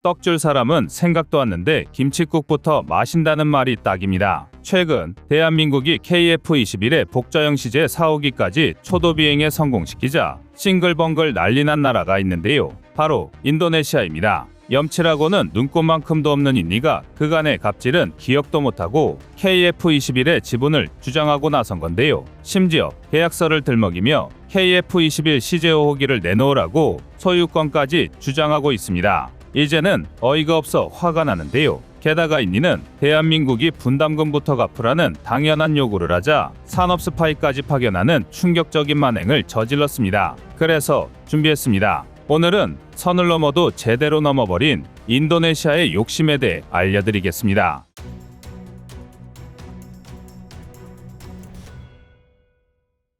떡줄 사람은 생각도 않는데 김칫국부터 마신다는 말이 딱입니다. 최근 대한민국이 KF-21의 복저형 시제 사오기까지 초도 비행에 성공시키자 싱글벙글 난리난 나라가 있는데요. 바로 인도네시아입니다. 염치라고는 눈꼽만큼도 없는 인니가 그간의 갑질은 기억도 못하고 KF-21의 지분을 주장하고 나선 건데요. 심지어 계약서를 들먹이며 KF-21 시제 5호기를 내놓으라고 소유권까지 주장하고 있습니다. 이제는 어이가 없어 화가 나는데요. 게다가 인니는 대한민국이 분담금부터 갚으라는 당연한 요구를 하자 산업 스파이까지 파견하는 충격적인 만행을 저질렀습니다. 그래서 준비했습니다. 오늘은 선을 넘어도 제대로 넘어버린 인도네시아의 욕심에 대해 알려드리겠습니다.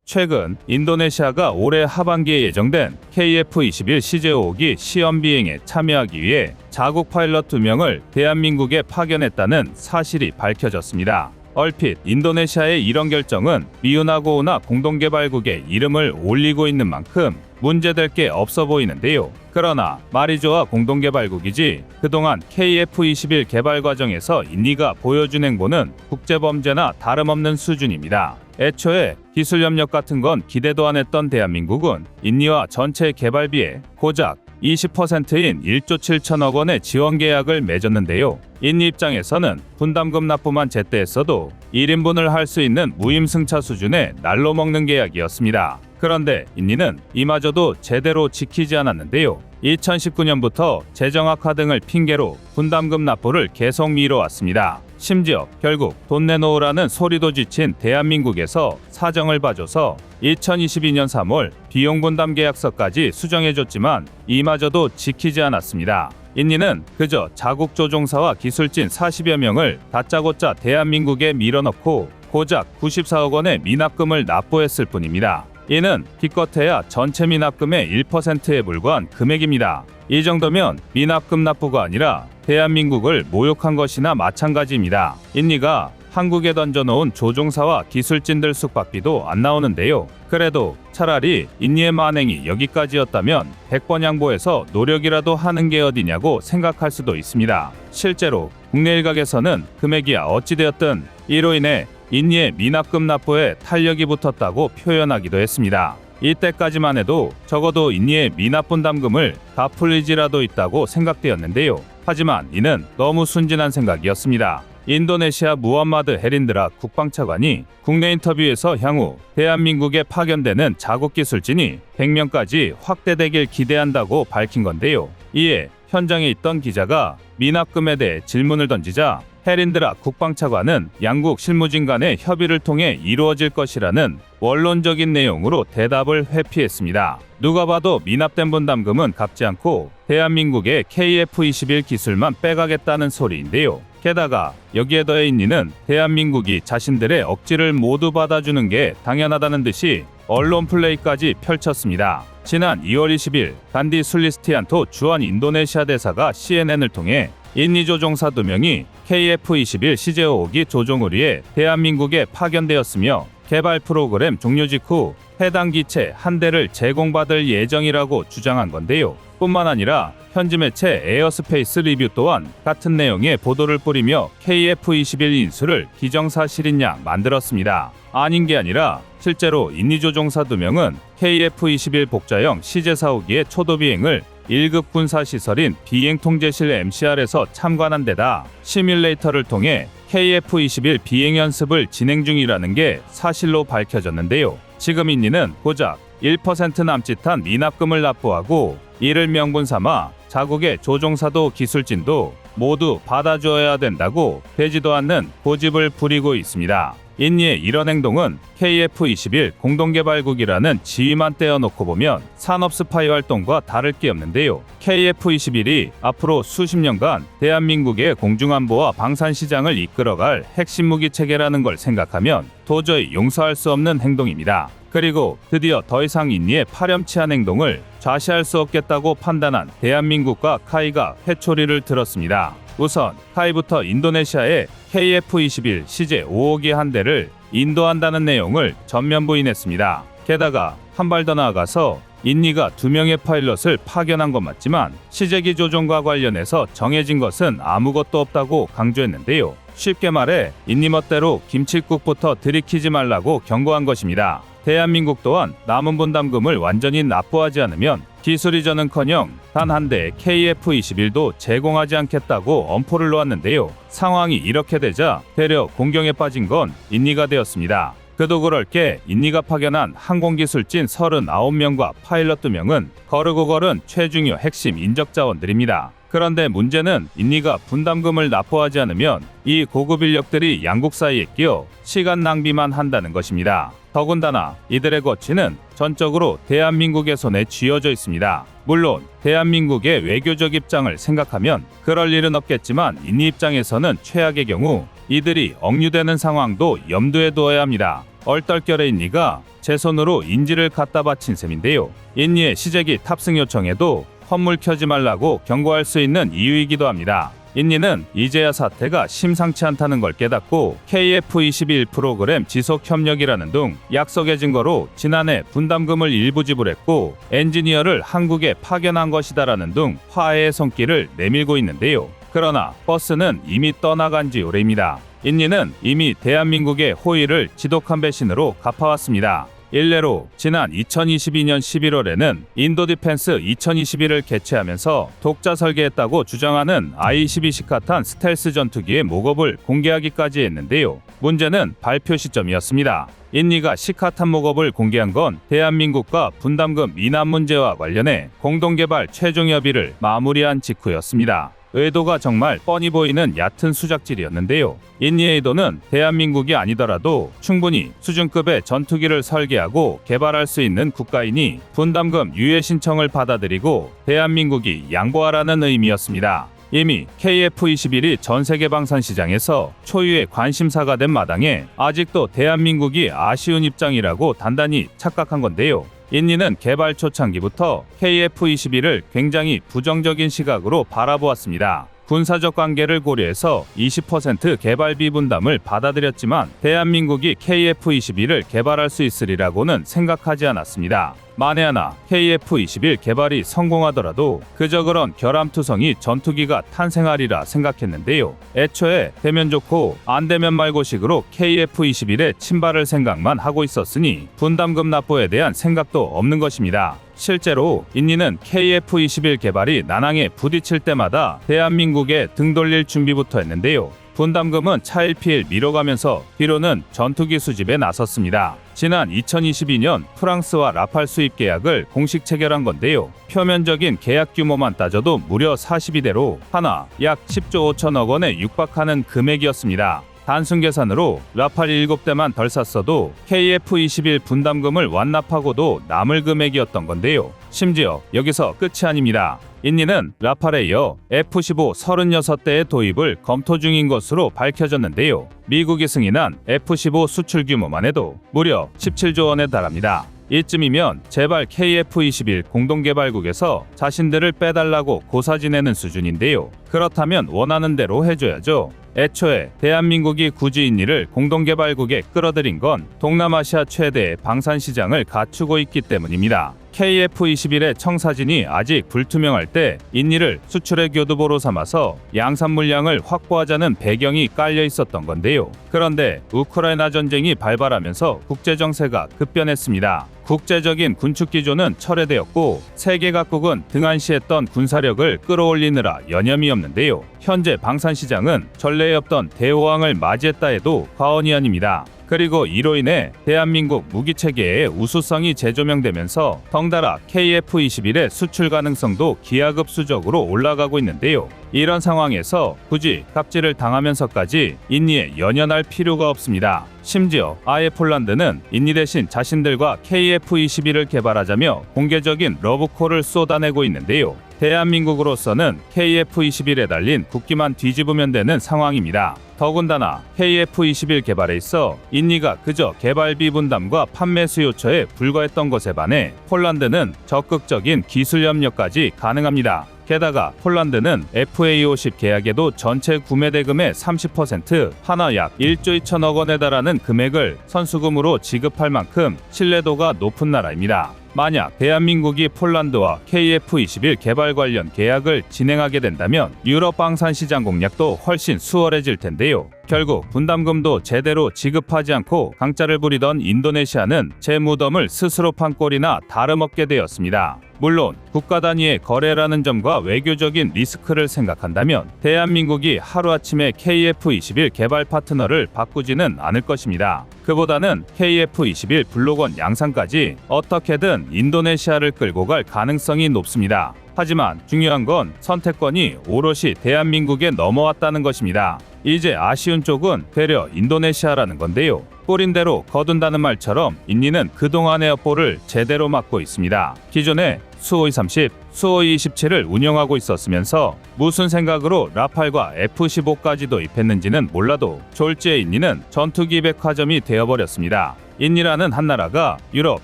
최근 인도네시아가 올해 하반기에 예정된 KF-21 시제 5호기 시험 비행에 참여하기 위해 자국 파일럿 2명을 대한민국에 파견했다는 사실이 밝혀졌습니다. 얼핏 인도네시아의 이런 결정은 미우나고우나 공동개발국의 이름을 올리고 있는 만큼 문제될 게 없어 보이는데요. 그러나 말이 좋아 공동개발국이지 그동안 KF-21 개발 과정에서 인니가 보여준 행보는 국제범죄나 다름없는 수준입니다. 애초에 기술 협력 같은 건 기대도 안 했던 대한민국은 인니와 전체 개발비의 고작 20%인 1조 7천억 원의 지원 계약을 맺었는데요. 인니 입장에서는 분담금 납부만 제때 했어도 1인분을 할 수 있는 무임승차 수준의 날로 먹는 계약이었습니다. 그런데 인니는 이마저도 제대로 지키지 않았는데요. 2019년부터 재정악화 등을 핑계로 분담금 납부를 계속 미뤄왔습니다. 심지어 결국 돈 내놓으라는 소리도 지친 대한민국에서 사정을 봐줘서 2022년 3월 비용 분담 계약서까지 수정해줬지만 이마저도 지키지 않았습니다. 인니는 그저 자국 조종사와 기술진 40여 명을 다짜고짜 대한민국에 밀어넣고 고작 94억 원의 미납금을 납부했을 뿐입니다. 이는 기껏해야 전체 미납금의 1%에 불과한 금액입니다. 이 정도면 미납금 납부가 아니라 대한민국을 모욕한 것이나 마찬가지입니다. 인니가 한국에 던져놓은 조종사와 기술진들 숙박비도 안 나오는데요. 그래도 차라리 인니의 만행이 여기까지였다면 100번 양보해서 노력이라도 하는 게 어디냐고 생각할 수도 있습니다. 실제로 국내 일각에서는 금액이야 어찌되었든 이로 인해 인니의 미납금 납부에 탄력이 붙었다고 표현하기도 했습니다. 이때까지만 해도 적어도 인니의 미납분담금을 갚을 의지라도 있다고 생각되었는데요. 하지만 이는 너무 순진한 생각이었습니다. 인도네시아 무함마드 헤린드라 국방차관이 국내 인터뷰에서 향후 대한민국에 파견되는 자국 기술진이 100명까지 확대되길 기대한다고 밝힌 건데요. 이에 현장에 있던 기자가 미납금에 대해 질문을 던지자 헤린드라 국방차관은 양국 실무진 간의 협의를 통해 이루어질 것이라는 원론적인 내용으로 대답을 회피했습니다. 누가 봐도 미납된 분담금은 갚지 않고 대한민국의 KF-21 기술만 빼가겠다는 소리인데요. 게다가 여기에 더해 인니는 대한민국이 자신들의 억지를 모두 받아주는 게 당연하다는 듯이 언론 플레이까지 펼쳤습니다. 지난 2월 20일 단디 술리스티안토 주한 인도네시아 대사가 CNN을 통해 인니 조종사 2명이 KF-21 시제 5호기 조종을 위해 대한민국에 파견되었으며 개발 프로그램 종료 직후 해당 기체 한 대를 제공받을 예정이라고 주장한 건데요. 뿐만 아니라 현지 매체 에어스페이스 리뷰 또한 같은 내용의 보도를 뿌리며 KF-21 인수를 기정사실인 양 만들었습니다. 아닌 게 아니라 실제로 인니 조종사 2명은 KF-21 복자형 시제 4호기의 초도 비행을 1급 군사시설인 비행통제실 MCR에서 참관한 데다 시뮬레이터를 통해 KF-21 비행 연습을 진행 중이라는 게 사실로 밝혀졌는데요. 지금 인니는 고작 1% 남짓한 미납금을 납부하고 이를 명분 삼아 자국의 조종사도 기술진도 모두 받아줘야 된다고 되지도 않는 고집을 부리고 있습니다. 인니의 이런 행동은 KF-21 공동개발국이라는 지위만 떼어놓고 보면 산업 스파이 활동과 다를 게 없는데요. KF-21이 앞으로 수십 년간 대한민국의 공중안보와 방산시장을 이끌어갈 핵심 무기 체계라는 걸 생각하면 도저히 용서할 수 없는 행동입니다. 그리고 드디어 더 이상 인니의 파렴치한 행동을 좌시할 수 없겠다고 판단한 대한민국과 카이가 회초리를 들었습니다. 우선 카이부터 인도네시아에 KF-21 시제 5호기 한 대를 인도한다는 내용을 전면 부인했습니다. 게다가 한 발 더 나아가서 인니가 2명의 파일럿을 파견한 건 맞지만 시제기 조종과 관련해서 정해진 것은 아무것도 없다고 강조했는데요. 쉽게 말해 인니 멋대로 김칫국부터 들이키지 말라고 경고한 것입니다. 대한민국 또한 남은 분담금을 완전히 납부하지 않으면 기술 이전은커녕 단 한 대의 KF-21도 제공하지 않겠다고 엄포를 놓았는데요. 상황이 이렇게 되자 되려 공경에 빠진 건 인니가 되었습니다. 그도 그럴 게 인니가 파견한 항공기술진 39명과 파일럿 2명은 거르고 걸은 최중요 핵심 인적 자원들입니다. 그런데 문제는 인니가 분담금을 납부하지 않으면 이 고급 인력들이 양국 사이에 끼어 시간 낭비만 한다는 것입니다. 더군다나 이들의 거취는 전적으로 대한민국의 손에 쥐어져 있습니다. 물론 대한민국의 외교적 입장을 생각하면 그럴 일은 없겠지만 인니 입장에서는 최악의 경우 이들이 억류되는 상황도 염두에 두어야 합니다. 얼떨결에 인니가 제 손으로 인지를 갖다 바친 셈인데요. 인니의 시제기 탑승 요청에도 헛물 켜지 말라고 경고할 수 있는 이유이기도 합니다. 인니는 이제야 사태가 심상치 않다는 걸 깨닫고 KF-21 프로그램 지속 협력이라는 등 약속의 증거로 지난해 분담금을 일부 지불했고 엔지니어를 한국에 파견한 것이다라는 등 화해의 손길을 내밀고 있는데요. 그러나 버스는 이미 떠나간 지 오래입니다. 인니는 이미 대한민국의 호의를 지독한 배신으로 갚아왔습니다. 일례로 지난 2022년 11월에는 인도 디펜스 2021을 개최하면서 독자 설계했다고 주장하는 I-22 시카탄 스텔스 전투기의 목업을 공개하기까지 했는데요. 문제는 발표 시점이었습니다. 인니가 시카탄 목업을 공개한 건 대한민국과 분담금 미납 문제와 관련해 공동개발 최종 협의를 마무리한 직후였습니다. 의도가 정말 뻔히 보이는 얕은 수작질이었는데요. 인니의 의도는 대한민국이 아니더라도 충분히 수준급의 전투기를 설계하고 개발할 수 있는 국가이니 분담금 유예 신청을 받아들이고 대한민국이 양보하라는 의미였습니다. 이미 KF-21이 전세계 방산 시장에서 초유의 관심사가 된 마당에 아직도 대한민국이 아쉬운 입장이라고 단단히 착각한 건데요. 인니는 개발 초창기부터 KF-21을 굉장히 부정적인 시각으로 바라보았습니다. 군사적 관계를 고려해서 20% 개발비 분담을 받아들였지만 대한민국이 KF-21을 개발할 수 있으리라고는 생각하지 않았습니다. 만에 하나 KF-21 개발이 성공하더라도 그저 그런 결함투성이 전투기가 탄생하리라 생각했는데요. 애초에 되면 좋고 안 되면 말고식으로 KF-21에 침발할 생각만 하고 있었으니 분담금 납부에 대한 생각도 없는 것입니다. 실제로 인니는 KF-21 개발이 난항에 부딪힐 때마다 대한민국에 등 돌릴 준비부터 했는데요. 분담금은 차일피일 미뤄가면서 뒤로는 전투기 수집에 나섰습니다. 지난 2022년 프랑스와 라팔 수입 계약을 공식 체결한 건데요. 표면적인 계약 규모만 따져도 무려 42대로 하나 약 10조 5천억 원에 육박하는 금액이었습니다. 단순 계산으로 라팔 7대만 덜 샀어도 KF-21 분담금을 완납하고도 남을 금액이었던 건데요. 심지어 여기서 끝이 아닙니다. 인니는 라팔에 이어 F-15 36대의 도입을 검토 중인 것으로 밝혀졌는데요. 미국이 승인한 F-15 수출 규모만 해도 무려 17조 원에 달합니다. 이쯤이면 제발 KF-21 공동개발국에서 자신들을 빼달라고 고사 지내는 수준인데요. 그렇다면 원하는 대로 해줘야죠. 애초에 대한민국이 굳이 인니를 공동개발국에 끌어들인 건 동남아시아 최대의 방산시장을 갖추고 있기 때문입니다. KF-21의 청사진이 아직 불투명할 때 인니를 수출의 교두보로 삼아서 양산 물량을 확보하자는 배경이 깔려 있었던 건데요. 그런데 우크라이나 전쟁이 발발하면서 국제정세가 급변했습니다. 국제적인 군축 기조는 철회되었고 세계 각국은 등한시했던 군사력을 끌어올리느라 여념이 없는데요. 현재 방산시장은 전례에 없던 대호황을 맞이했다 해도 과언이 아닙니다. 그리고 이로 인해 대한민국 무기체계의 우수성이 재조명되면서 덩달아 KF-21의 수출 가능성도 기하급수적으로 올라가고 있는데요. 이런 상황에서 굳이 갑질을 당하면서까지 인니에 연연할 필요가 없습니다. 심지어 아예 폴란드는 인니 대신 자신들과 KF-21을 개발하자며 공개적인 러브콜을 쏟아내고 있는데요. 대한민국으로서는 KF-21에 달린 국기만 뒤집으면 되는 상황입니다. 더군다나 KF-21 개발에 있어 인니가 그저 개발비 분담과 판매 수요처에 불과했던 것에 반해 폴란드는 적극적인 기술 협력까지 가능합니다. 게다가 폴란드는 FA50 계약에도 전체 구매 대금의 30% 하나 약 1조 2천억 원에 달하는 금액을 선수금으로 지급할 만큼 신뢰도가 높은 나라입니다. 만약 대한민국이 폴란드와 KF-21 개발 관련 계약을 진행하게 된다면 유럽 방산 시장 공략도 훨씬 수월해질 텐데요. 결국 분담금도 제대로 지급하지 않고 강짜를 부리던 인도네시아는 제 무덤을 스스로 판 꼴이나 다름없게 되었습니다. 물론 국가 단위의 거래라는 점과 외교적인 리스크를 생각한다면 대한민국이 하루아침에 KF-21 개발 파트너를 바꾸지는 않을 것입니다. 그보다는 KF-21 블록원 양산까지 어떻게든 인도네시아를 끌고 갈 가능성이 높습니다. 하지만 중요한 건 선택권이 오롯이 대한민국에 넘어왔다는 것입니다. 이제 아쉬운 쪽은 되려 인도네시아라는 건데요. 꼬린 대로 거둔다는 말처럼 인니는 그동안의 업보를 제대로 맡고 있습니다. 기존에 수호이 30, 수호이 27을 운영하고 있었으면서 무슨 생각으로 라팔과 F-15까지 도입했는지는 몰라도 졸지에 인니는 전투기 백화점이 되어버렸습니다. 인니라는 한 나라가 유럽,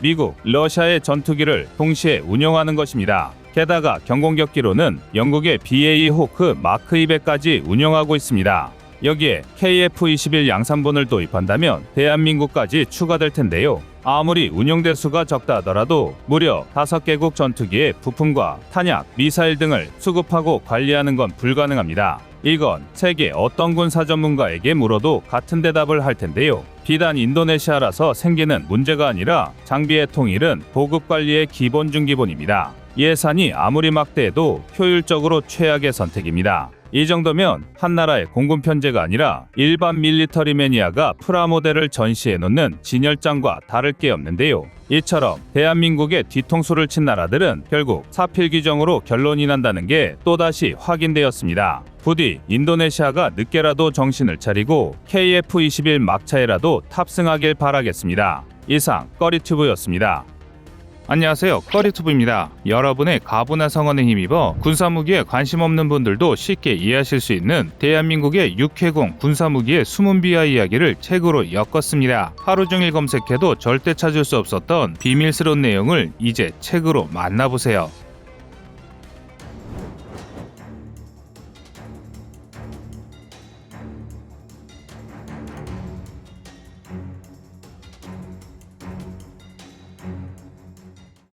미국, 러시아의 전투기를 동시에 운영하는 것입니다. 게다가 경공격기로는 영국의 BAE 호크 마크 200까지 운영하고 있습니다. 여기에 KF-21 양산본을 도입한다면 대한민국까지 추가될 텐데요. 아무리 운용대수가 적다 하더라도 무려 5개국 전투기의 부품과 탄약, 미사일 등을 수급하고 관리하는 건 불가능합니다. 이건 세계 어떤 군사 전문가에게 물어도 같은 대답을 할 텐데요. 비단 인도네시아라서 생기는 문제가 아니라 장비의 통일은 보급 관리의 기본 중 기본입니다. 예산이 아무리 막대해도 효율적으로 최악의 선택입니다. 이 정도면 한 나라의 공군 편제가 아니라 일반 밀리터리 매니아가 프라모델을 전시해 놓는 진열장과 다를 게 없는데요. 이처럼 대한민국의 뒤통수를 친 나라들은 결국 사필 규정으로 결론이 난다는 게 또다시 확인되었습니다. 부디 인도네시아가 늦게라도 정신을 차리고 KF-21 막차에라도 탑승하길 바라겠습니다. 이상 꺼리튜브였습니다. 안녕하세요, 꺼리튜브입니다. 여러분의 가부나 성원에 힘입어 군사무기에 관심 없는 분들도 쉽게 이해하실 수 있는 대한민국의 육해공 군사무기의 숨은 비하 이야기를 책으로 엮었습니다. 하루 종일 검색해도 절대 찾을 수 없었던 비밀스러운 내용을 이제 책으로 만나보세요.